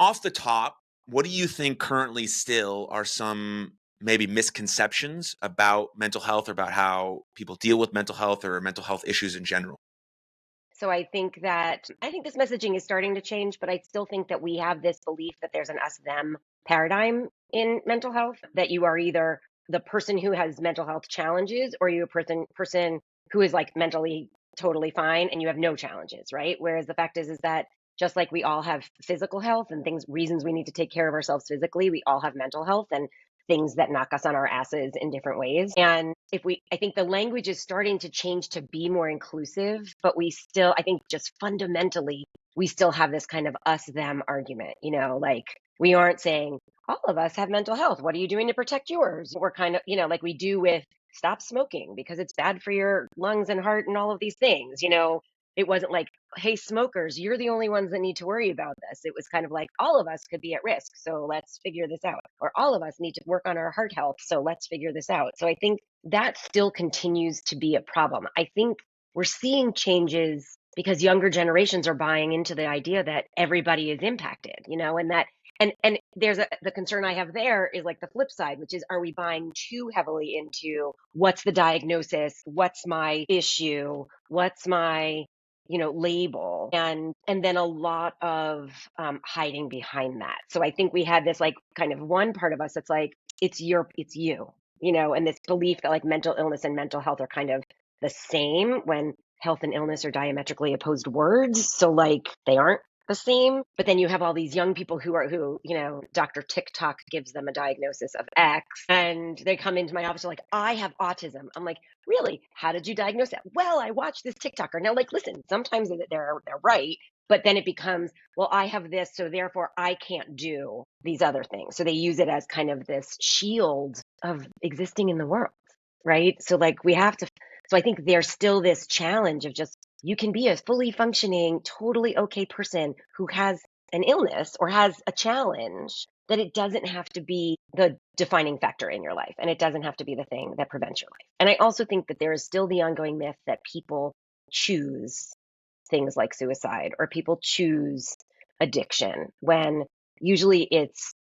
off the top, what do you think currently still are some maybe misconceptions about mental health or about how people deal with mental health or mental health issues in general? So I think this messaging is starting to change, but I still think that we have this belief that there's an us them paradigm in mental health, that you are either the person who has mental health challenges or you're a person who is like mentally totally fine and you have no challenges, right? Whereas the fact is that just like we all have physical health and reasons we need to take care of ourselves physically, we all have mental health and things that knock us on our asses in different ways. And I think the language is starting to change to be more inclusive, but we still, I think just fundamentally, we still have this kind of us them argument, like we aren't saying all of us have mental health. What are you doing to protect yours? We're kind of, like we do with stop smoking because it's bad for your lungs and heart and all of these things. It wasn't like, hey, smokers, you're the only ones that need to worry about this. It was kind of like all of us could be at risk. So let's figure this out. Or all of us need to work on our heart health. So let's figure this out. So I think that still continues to be a problem. I think we're seeing changes because younger generations are buying into the idea that everybody is impacted, and that and there's the concern I have there is like the flip side, which is, are we buying too heavily into what's the diagnosis? What's my issue? What's my label, and then a lot of hiding behind that. So I think we had this like kind of one part of us that's like it's you, and this belief that like mental illness and mental health are kind of the same when health and illness are diametrically opposed words. So like they aren't the same. But then you have all these young people who Dr. TikTok gives them a diagnosis of X, and they come into my office like, I have autism. I'm like, really? How did you diagnose that? Well, I watched this TikToker. Now, like, listen, sometimes they're right, but then it becomes, well, I have this, so therefore I can't do these other things. So they use it as kind of this shield of existing in the world, right? So like so I think there's still this challenge of just, you can be a fully functioning, totally okay person who has an illness or has a challenge, that it doesn't have to be the defining factor in your life. And it doesn't have to be the thing that prevents your life. And I also think that there is still the ongoing myth that people choose things like suicide or people choose addiction, when usually it's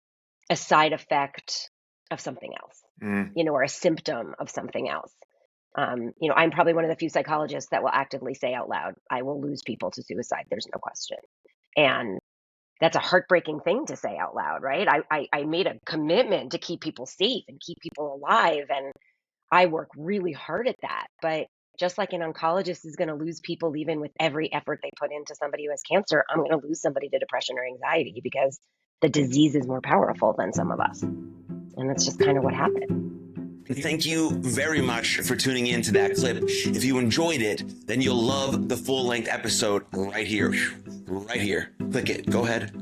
a side effect of something else, Mm. or a symptom of something else. I'm probably one of the few psychologists that will actively say out loud, I will lose people to suicide. There's no question. And that's a heartbreaking thing to say out loud, right? I made a commitment to keep people safe and keep people alive. And I work really hard at that. But just like an oncologist is going to lose people even with every effort they put into somebody who has cancer, I'm going to lose somebody to depression or anxiety because the disease is more powerful than some of us. And that's just kind of what happened. Thank you very much for tuning in to that clip. If you enjoyed it, then you'll love the full-length episode right here. Right here. Click it. Go ahead.